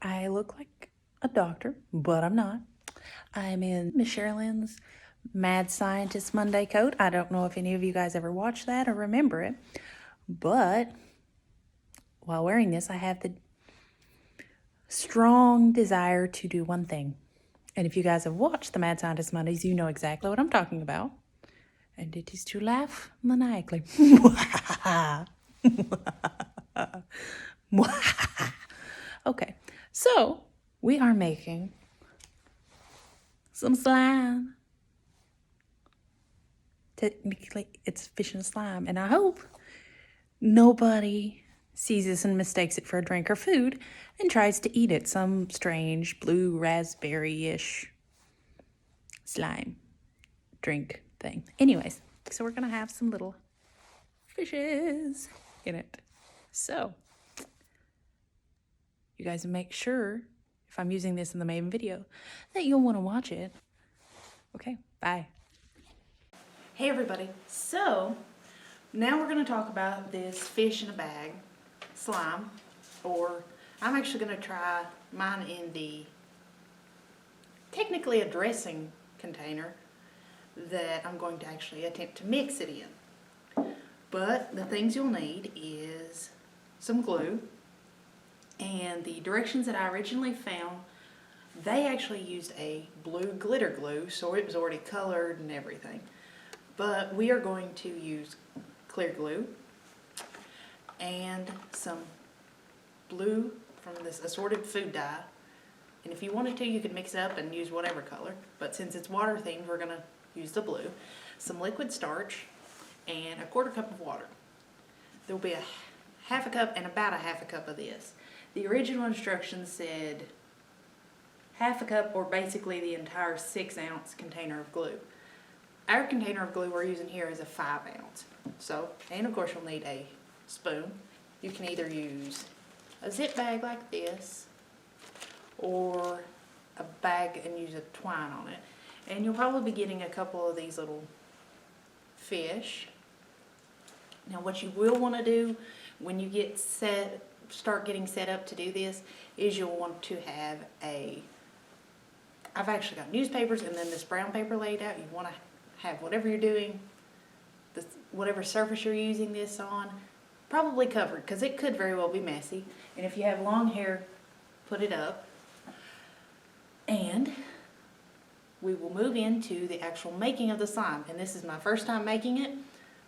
I look like a doctor, but I'm not. I'm in Miss Sherilyn's Mad Scientist Monday coat. I don't know if any of you guys ever watched that or remember it, but while wearing this, I have the strong desire to do one thing. And if you guys have watched the Mad Scientist Mondays, you know exactly what I'm talking about. And it is to laugh maniacally. Okay, so we are making some slime. Technically, it's fish and slime, and I hope nobody sees this and mistakes it for a drink or food and tries to eat it. Some strange blue raspberry-ish slime drink thing. Anyways, so we're gonna have some little fishes in it. So you guys make sure, if I'm using this in the main video, that you'll want to watch it. Okay, bye. Hey everybody, so now we're going to talk about this fish in a bag slime, or I'm actually going to try mine in the technically a dressing container that I'm going to actually attempt to mix it in. But the things you'll need is some glue, and the directions that I originally found, they actually used a blue glitter glue, so it was already colored and everything. But we are going to use clear glue and some blue from this assorted food dye. And if you wanted to, you could mix it up and use whatever color. But since it's water themed, we're going to use the blue. Some liquid starch and a 1/4 cup of water. There will be a 1/2 cup and about a 1/2 cup of this. The original instructions said 1/2 cup, or basically the entire 6-ounce container of glue. Our container of glue we're using here is a 5-ounce. So, and of course you'll need a spoon. You can either use a zip bag like this, or a bag and use a twine on it. And you'll probably be getting a couple of these little fish. Now what you will want to do when you start getting set up to do this is you'll want to have I've actually got newspapers and then this brown paper laid out. You want to have whatever you're doing, whatever surface you're using this on, probably covered, because it could very well be messy. And if you have long hair, put it up. And we will move into the actual making of the slime. And this is my first time making it,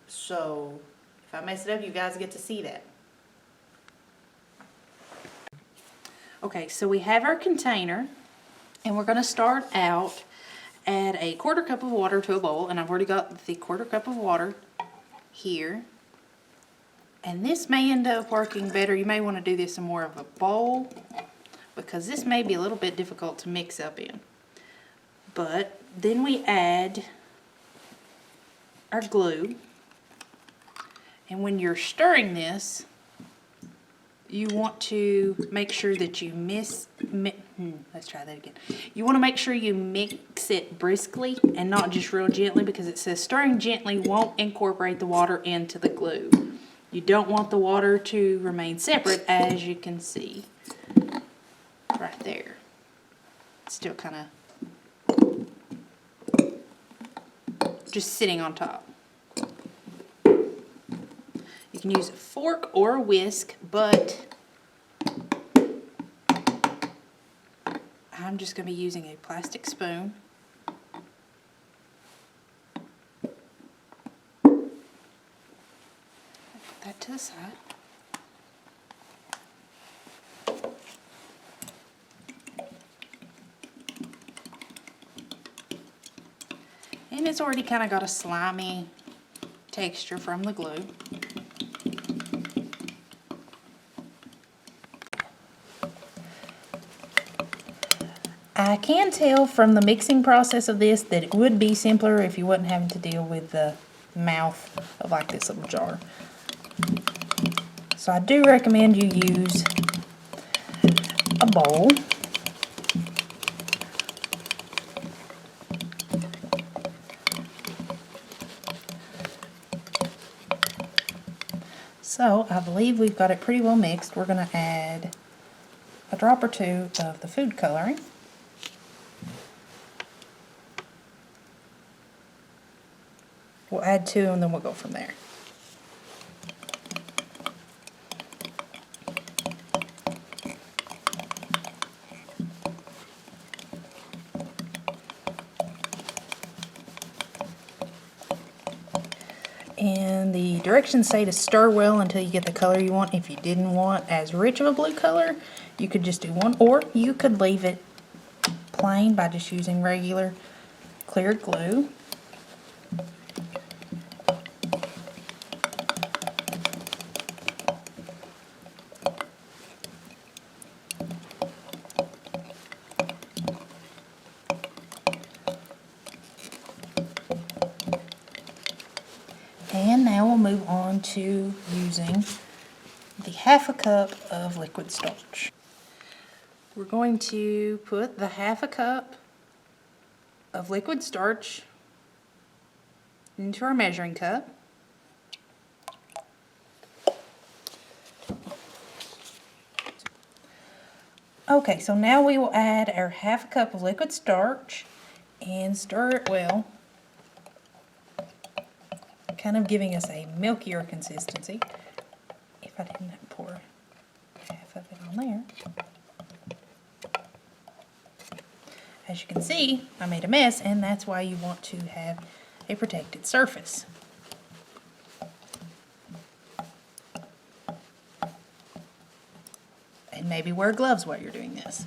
so if I mess it up, you guys get to see that. Okay, so we have our container, and we're going to start out, add a 1/4 cup of water to a bowl, and I've already got the 1/4 cup of water here. And this may end up working better. You may want to do this in more of a bowl, because this may be a little bit difficult to mix up in. But then we add our glue, and when you're stirring this, you want to make sure that you let's try that again. You want to make sure you mix it briskly and not just real gently, because it says stirring gently won't incorporate the water into the glue. You don't want the water to remain separate, as you can see right there. It's still kind of just sitting on top. You can use a fork or a whisk, but I'm just going to be using a plastic spoon. Put that to the side. And it's already kind of got a slimy texture from the glue. I can tell from the mixing process of this that it would be simpler if you wasn't having to deal with the mouth of like this little jar. So I do recommend you use a bowl. So I believe we've got it pretty well mixed. We're going to add a drop or two of the food coloring. We'll add 2 and then we'll go from there. And the directions say to stir well until you get the color you want. If you didn't want as rich of a blue color, you could just do 1, or you could leave it plain by just using regular clear glue. And now we'll move on to using the 1/2 cup of liquid starch. We're going to put the 1/2 cup of liquid starch into our measuring cup. Okay, so now we will add our 1/2 cup of liquid starch and stir it well, kind of giving us a milkier consistency. If I didn't pour half of it on there. As you can see, I made a mess, and that's why you want to have a protected surface. And maybe wear gloves while you're doing this.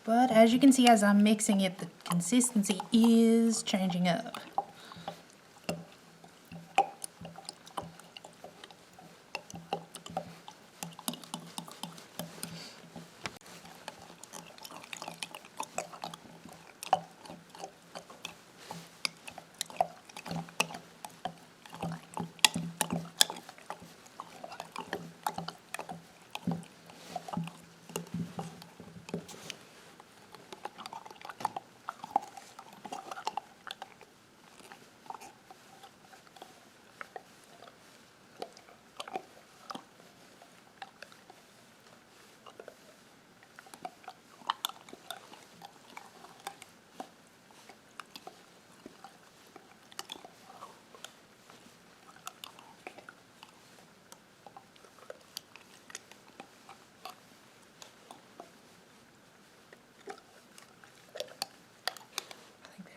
But as you can see, as I'm mixing it, the consistency is changing up.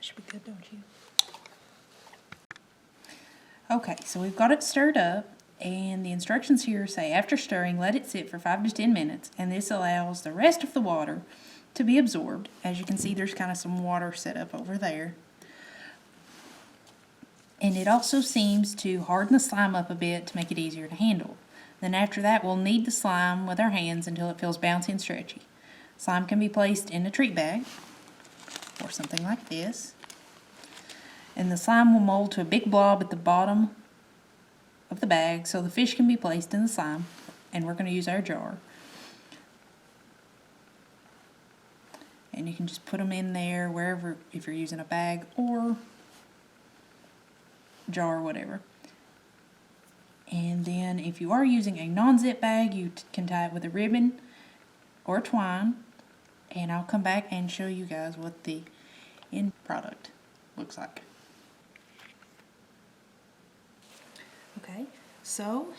Should be good, don't you? Okay, so we've got it stirred up, and the instructions here say after stirring, let it sit for 5 to 10 minutes, and this allows the rest of the water to be absorbed. As you can see, there's kind of some water set up over there. And it also seems to harden the slime up a bit to make it easier to handle. Then after that, we'll knead the slime with our hands until it feels bouncy and stretchy. Slime can be placed in a treat bag, or something like this. And the slime will mold to a big blob at the bottom of the bag so the fish can be placed in the slime, and we're going to use our jar. And you can just put them in there wherever, if you're using a bag or jar or whatever. And then if you are using a non-zip bag, you can tie it with a ribbon or twine, and I'll come back and show you guys what the end product looks like. Okay, so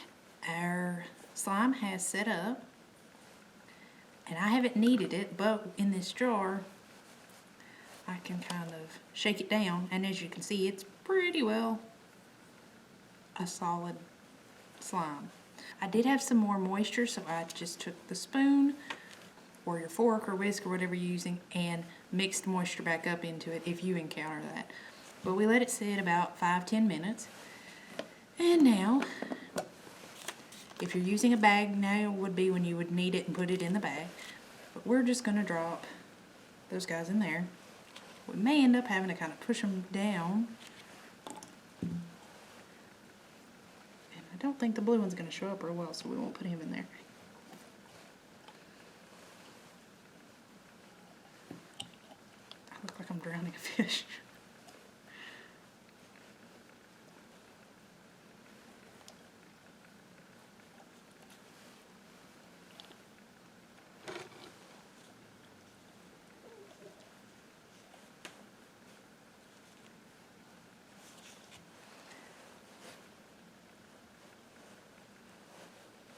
our slime has set up, and I haven't kneaded it, but in this jar I can kind of shake it down, and as you can see, it's pretty well a solid slime. I did have some more moisture, so I just took the spoon or your fork or whisk or whatever you're using and mixed moisture back up into it if you encounter that. But we let it sit about 5-10 minutes. And now, if you're using a bag, now would be when you would knead it and put it in the bag. But we're just going to drop those guys in there. We may end up having to kind of push them down. And I don't think the blue one's going to show up real well, so we won't put him in there. drowning a fish.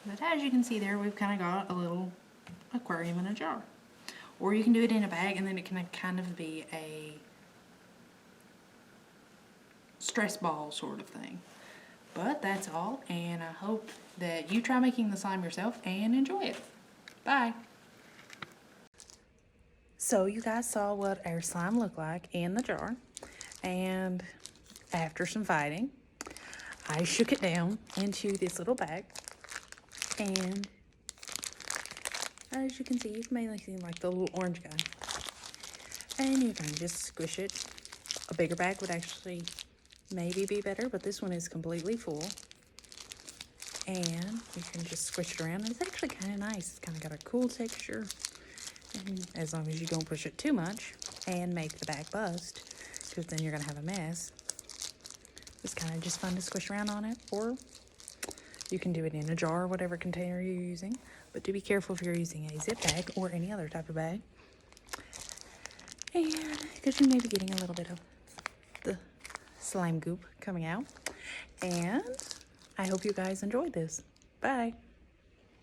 But as you can see there, we've kind of got a little aquarium in a jar. Or you can do it in a bag, and then it can kind of be a stress ball sort of thing. But that's all, and I hope that you try making the slime yourself and enjoy it. Bye! So you guys saw what our slime looked like in the jar, and after some fighting, I shook it down into this little bag, and as you can see, it's mainly seem like the little orange guy. And you can just squish it. A bigger bag would actually maybe be better, but this one is completely full. And you can just squish it around. It's actually kind of nice. It's kind of got a cool texture. And as long as you don't push it too much and make the bag bust, because then you're going to have a mess. It's kind of just fun to squish around on it. Or you can do it in a jar or whatever container you're using. But do be careful if you're using a zip bag or any other type of bag. And because you may be getting a little bit of the slime goop coming out. And I hope you guys enjoyed this. Bye.